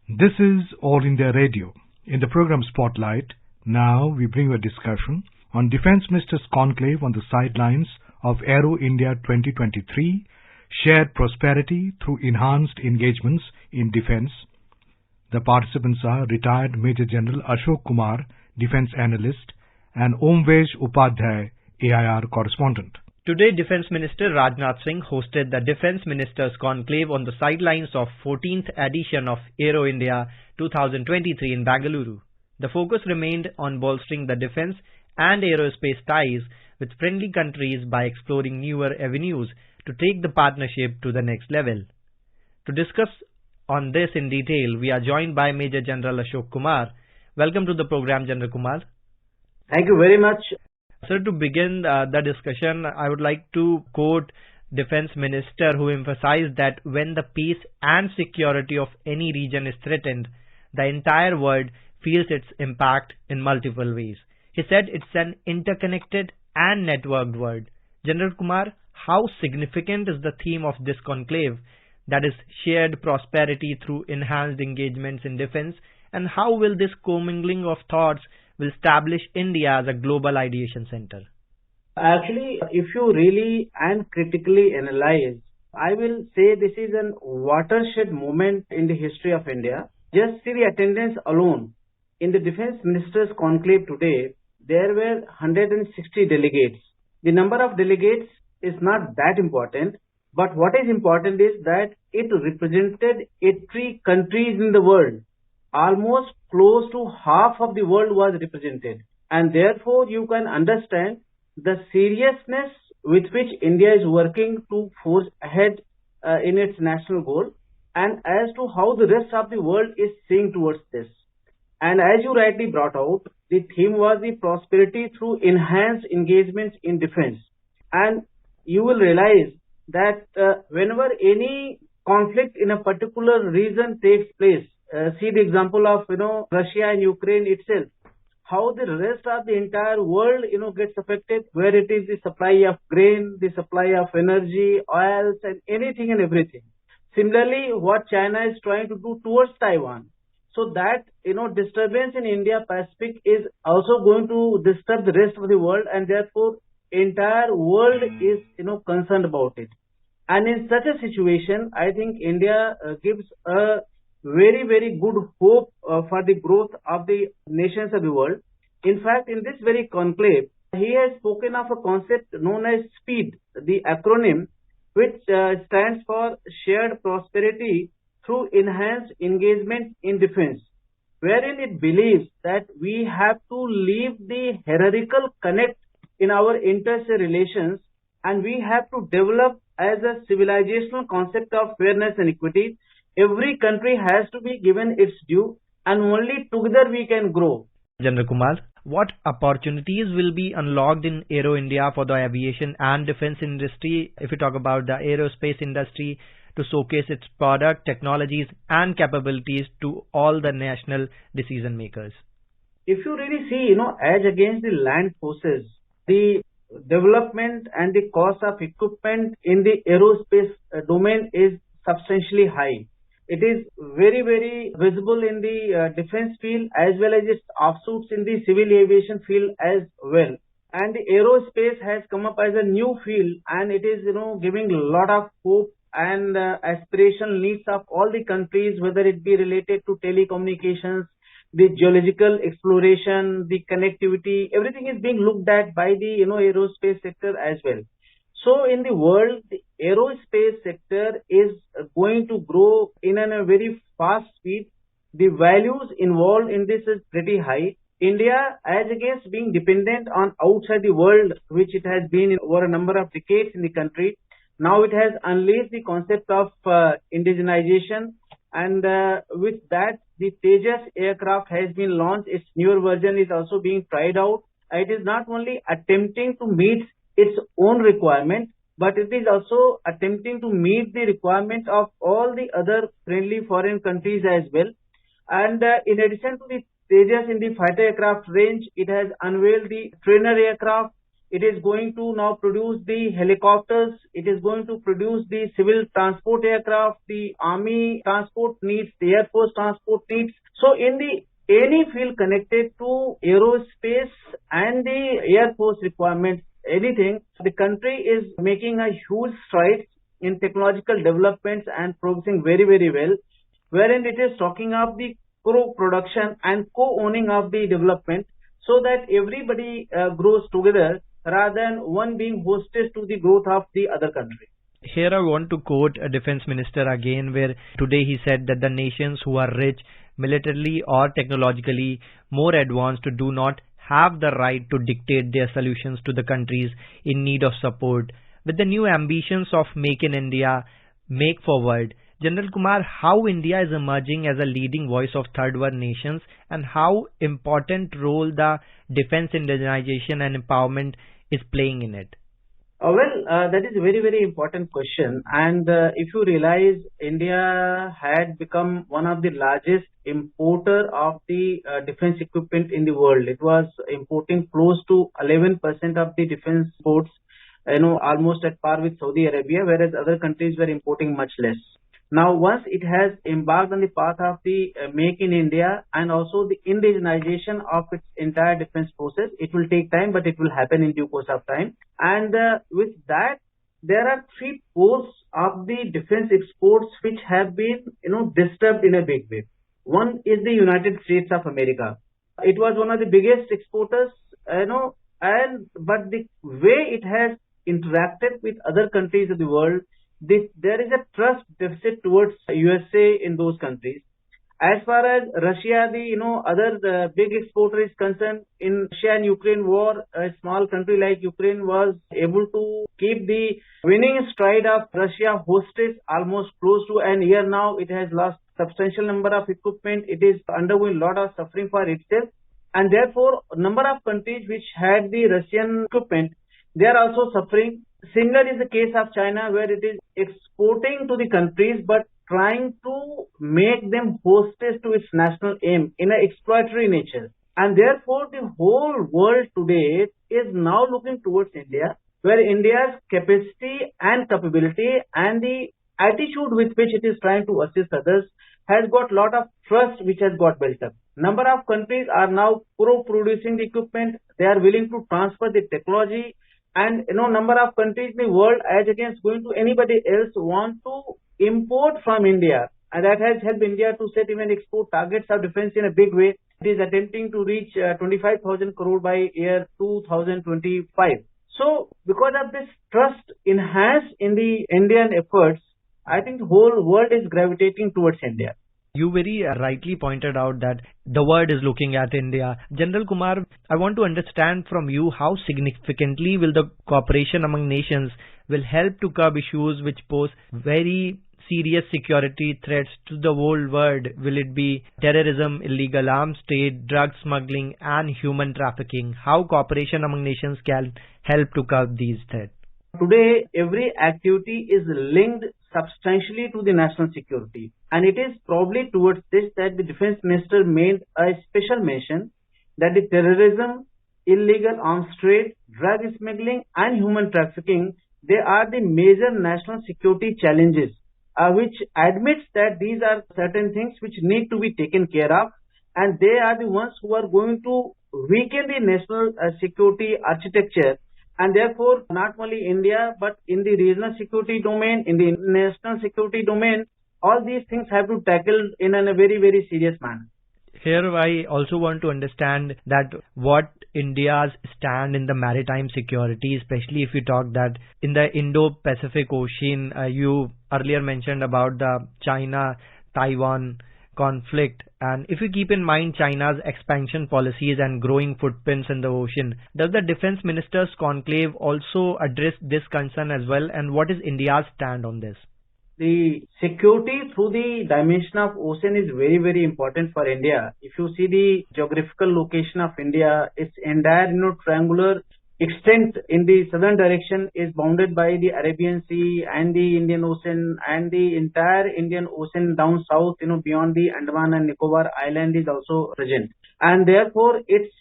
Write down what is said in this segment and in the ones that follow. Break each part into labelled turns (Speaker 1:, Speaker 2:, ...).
Speaker 1: This is All India Radio. In the program Spotlight, now we bring a discussion on Defence Minister's Conclave on the Sidelines of Aero India 2023, Shared Prosperity through Enhanced Engagements in Defence. The participants are retired Major General Ashok Kumar, Defence Analyst, and Omvesh Upadhyay, AIR Correspondent.
Speaker 2: Today, Defence Minister Rajnath Singh hosted the Defence Ministers Conclave on the sidelines of 14th edition of Aero India 2023 in Bengaluru. The focus remained on bolstering the defence and aerospace ties with friendly countries by exploring newer avenues to take the partnership to the next level. To discuss on this in detail, we are joined by Major General Ashok Kumar. Welcome to the program, General Kumar.
Speaker 3: Thank you very much.
Speaker 2: Sir, to begin the discussion, I would like to quote Defence Minister who emphasized that when the peace and security of any region is threatened, the entire world feels its impact in multiple ways. He said it's an interconnected and networked world. General Kumar, how significant is the theme of this conclave, that is shared prosperity through enhanced engagements in defence, and how will this commingling of thoughts will establish India as a global ideation center?
Speaker 3: Actually, if you really and critically analyze, I will say this is a watershed moment in the history of India. Just see the attendance alone. In the Defence Ministers Conclave today, there were 160 delegates. The number of delegates is not that important, but what is important is that it represented 80 countries in the world. Almost close to half of the world was represented, and therefore you can understand the seriousness with which India is working to forge ahead in its national goal, and as to how the rest of the world is seeing towards this. And as you rightly brought out, the theme was the prosperity through enhanced engagements in defense. And you will realize that whenever any conflict in a particular region takes place, see the example of Russia and Ukraine itself, how the rest of the entire world gets affected, where it is the supply of grain, the supply of energy, oils, and anything and everything. Similarly, what China is trying to do towards Taiwan. So that disturbance in India Pacific is also going to disturb the rest of the world, and therefore entire world is concerned about it. And in such a situation, I think India gives a very, very good hope for the growth of the nations of the world. In fact, in this very conclave, he has spoken of a concept known as SPEED, the acronym, which stands for Shared Prosperity through Enhanced Engagement in Defense, wherein it believes that we have to leave the hierarchical connect in our interstate relations, and we have to develop as a civilizational concept of fairness and equity. Every country has to be given its due, and only together we can grow.
Speaker 2: General Kumar, what opportunities will be unlocked in Aero India for the aviation and defense industry, if you talk about the aerospace industry, to showcase its product, technologies and capabilities to all the national decision makers?
Speaker 3: If you really see, as against the land forces, the development and the cost of equipment in the aerospace domain is substantially high. It is very, very visible in the defense field as well as its offshoots in the civil aviation field as well. And the aerospace has come up as a new field, and it is, giving a lot of hope and aspirational needs of all the countries, whether it be related to telecommunications, the geological exploration, the connectivity, everything is being looked at by the, aerospace sector as well. So in the world, the aerospace sector is going to grow in a very fast speed. The values involved in this is pretty high. India, as against being dependent on outside the world, which it has been over a number of decades in the country, now it has unleashed the concept of indigenization, and with that, the Tejas aircraft has been launched. Its newer version is also being tried out. It is not only attempting to meet its own requirement, but it is also attempting to meet the requirement of all the other friendly foreign countries as well. And in addition to the Tejas in the fighter aircraft range, it has unveiled the trainer aircraft, It is going to now produce the helicopters. It is going to produce the civil transport aircraft, the army transport needs, the air force transport needs. So in the any field connected to aerospace and the air force requirements, anything, the country is making a huge stride in technological developments and progressing very, very well, wherein it is talking of the co-production and co-owning of the development so that everybody grows together rather than one being hostess to the growth of the other country.
Speaker 2: Here I want to quote a defense minister again, where today he said that the nations who are rich, militarily or technologically more advanced do not have the right to dictate their solutions to the countries in need of support. With the new ambitions of Make in India, Make Forward, General Kumar, how India is emerging as a leading voice of third world nations and how important role the defense indigenization and empowerment is playing in it?
Speaker 3: That is a very, very important question. And if you realize, India had become one of the largest importer of the defense equipment in the world. It was importing close to 11% of the defense exports, almost at par with Saudi Arabia, whereas other countries were importing much less. Now, once it has embarked on the path of the Make in India and also the indigenization of its entire defense process, it will take time, but it will happen in due course of time. And with that, there are three poles of the defense exports which have been, disturbed in a big way. One is the United States of America. It was one of the biggest exporters, but the way it has interacted with other countries of the world, there is a trust deficit towards USA in those countries. As far as Russia, other big exporter is concerned, in Russia and Ukraine war, a small country like Ukraine was able to keep the winning stride of Russia hostage almost close to an year now. It has lost substantial number of equipment. It is undergoing a lot of suffering for itself. And therefore, number of countries which had the Russian equipment, they are also suffering. Similar is the case of China, where it is exporting to the countries but trying to make them hostess to its national aim in an exploitatory nature. And therefore, the whole world today is now looking towards India, where India's capacity and capability and the attitude with which it is trying to assist others has got lot of trust which has got built up. Number of countries are now producing the equipment. They are willing to transfer the technology. And number of countries in the world, as against going to anybody else, want to import from India. And that has helped India to set even export targets of defense in a big way. It is attempting to reach 25,000 crore by year 2025. So, because of this trust enhanced in the Indian efforts, I think the whole world is gravitating towards India.
Speaker 2: You very rightly pointed out that the world is looking at India. General Kumar, I want to understand from you how significantly will the cooperation among nations will help to curb issues which pose very serious security threats to the whole world. Will it be terrorism, illegal arms trade, drug smuggling and human trafficking? How cooperation among nations can help to curb these threats?
Speaker 3: Today, every activity is linked substantially to the national security. And it is probably towards this that the defense minister made a special mention that the terrorism, illegal arms trade, drug smuggling and human trafficking, they are the major national security challenges, which admits that these are certain things which need to be taken care of, and they are the ones who are going to weaken the national security architecture. And therefore, not only India, but in the regional security domain, in the national security domain, all these things have to tackle in a very, very serious manner.
Speaker 2: Here I also want to understand that what India's stand in the maritime security, especially if you talk that in the Indo-Pacific Ocean, you earlier mentioned about the China-Taiwan conflict, and if you keep in mind China's expansion policies and growing footprints in the ocean, does the defense ministers conclave also address this concern as well, and what is India's stand on this?
Speaker 3: The security through the dimension of ocean is very, very important for India. If you see the geographical location of India, it's entire triangular extent in the southern direction is bounded by the Arabian Sea and the Indian Ocean, and the entire Indian Ocean down south, beyond the Andaman and Nicobar Island is also present. And therefore, its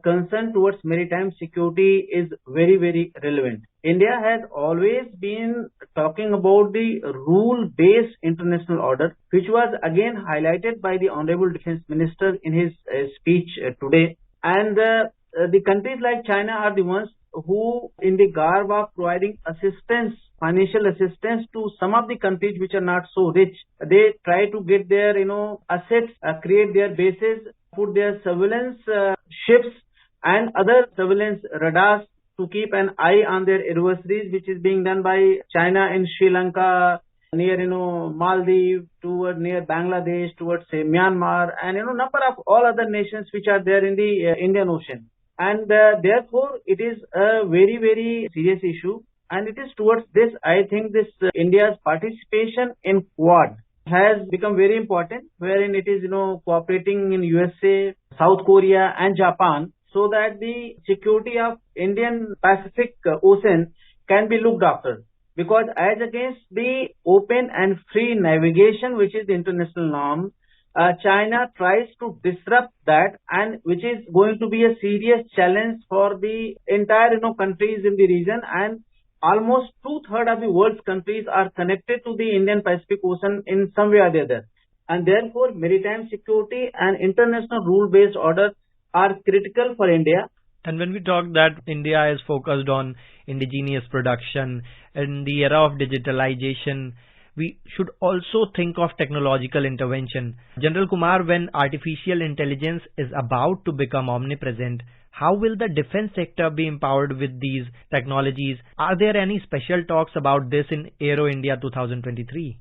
Speaker 3: concern towards maritime security is very, very relevant. India has always been talking about the rule-based international order, which was again highlighted by the Honorable Defense Minister in his speech today. And the countries like China are the ones who, in the garb of providing assistance, financial assistance to some of the countries which are not so rich, they try to get their, assets, create their bases, put their surveillance ships and other surveillance radars to keep an eye on their adversaries, which is being done by China in Sri Lanka, near, Maldives, toward near Bangladesh, towards, say, Myanmar, and, number of all other nations which are there in the Indian Ocean. And therefore, it is a very, very serious issue. And it is towards this, I think, this India's participation in Quad has become very important, wherein it is, cooperating in USA, South Korea and Japan, so that the security of Indian Pacific Ocean can be looked after. Because as against the open and free navigation, which is the international norm, China tries to disrupt that, and which is going to be a serious challenge for the entire, countries in the region. And almost 2/3 of the world's countries are connected to the Indian Pacific Ocean in some way or the other. And therefore, maritime security and international rule-based order are critical for India.
Speaker 2: And when we talk that India is focused on indigenous production in the era of digitalization, we should also think of technological intervention. General Kumar, when artificial intelligence is about to become omnipresent, how will the defense sector be empowered with these technologies? Are there any special talks about this in Aero India 2023?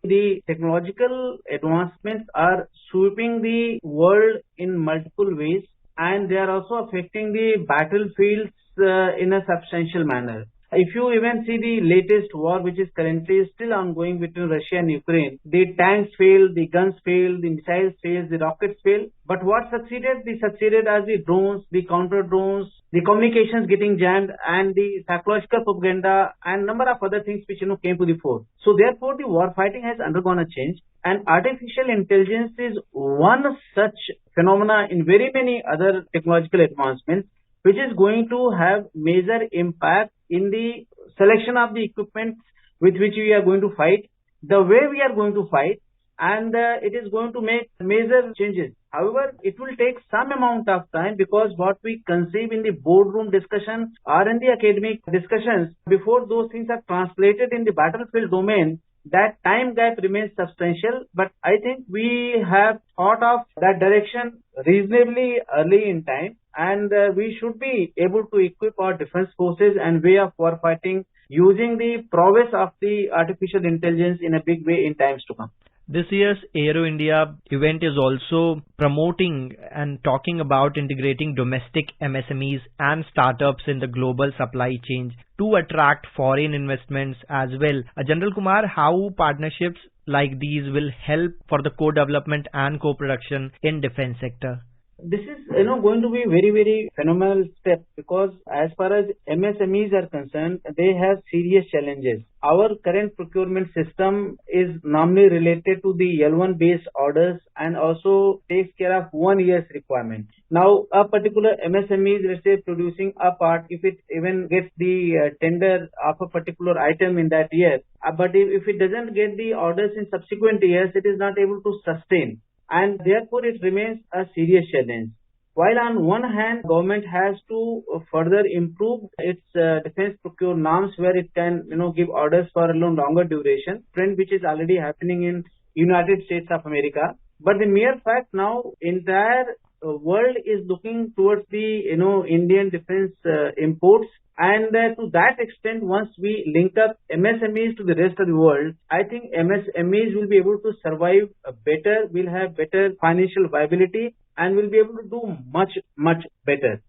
Speaker 3: The technological advancements are sweeping the world in multiple ways, and they are also affecting the battlefields in a substantial manner. If you even see the latest war, which is currently still ongoing between Russia and Ukraine, the tanks fail, the guns fail, the missiles fail, the rockets fail. But what succeeded? They succeeded as the drones, the counter drones, the communications getting jammed, and the psychological propaganda, and number of other things which came to the fore. So therefore, the war fighting has undergone a change, and artificial intelligence is one such phenomena in very many other technological advancements, which is going to have major impact in the selection of the equipment with which we are going to fight, the way we are going to fight, and it is going to make major changes. However, it will take some amount of time, because what we conceive in the boardroom discussion or in the academic discussions, before those things are translated in the battlefield domain, that time gap remains substantial. But I think we have thought of that direction reasonably early in time, and we should be able to equip our defense forces and way of war fighting using the prowess of the artificial intelligence in a big way in times to come.
Speaker 2: This year's Aero India event is also promoting and talking about integrating domestic MSMEs and startups in the global supply chain to attract foreign investments as well. General Kumar, how partnerships like these will help for the co-development and co-production in defense sector?
Speaker 3: This is going to be very, very phenomenal step, because as far as MSMEs are concerned, they have serious challenges. Our current procurement system is normally related to the L1 based orders and also takes care of 1 year's requirement. Now, a particular MSME is, let's say, producing a part, if it even gets the tender of a particular item in that year, but if it doesn't get the orders in subsequent years, it is not able to sustain. And therefore, it remains a serious challenge. While on one hand, government has to further improve its defense procure norms, where it can, give orders for a longer duration, trend which is already happening in United States of America. But the mere fact now, entire world is looking towards the, Indian defense imports. And to that extent, once we link up MSMEs to the rest of the world, I think MSMEs will be able to survive better, will have better financial viability, and will be able to do much, much better.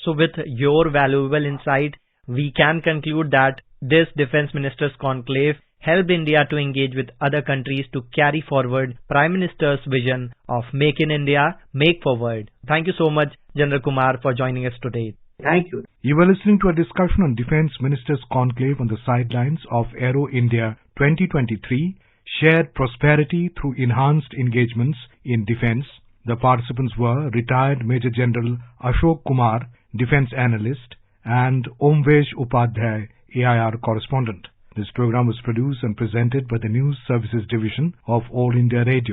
Speaker 2: So with your valuable insight, we can conclude that this Defense Ministers Conclave helped India to engage with other countries to carry forward Prime Minister's vision of Make in India, Make Forward. Thank you so much, General Kumar, for joining us today.
Speaker 3: Thank you.
Speaker 1: You were listening to a discussion on Defence Ministers' Conclave on the Sidelines of Aero India 2023, Shared Prosperity through Enhanced Engagements in Defence. The participants were Retired Major General Ashok Kumar, Defence Analyst, and Omvesh Upadhyay, AIR Correspondent. This program was produced and presented by the News Services Division of All India Radio.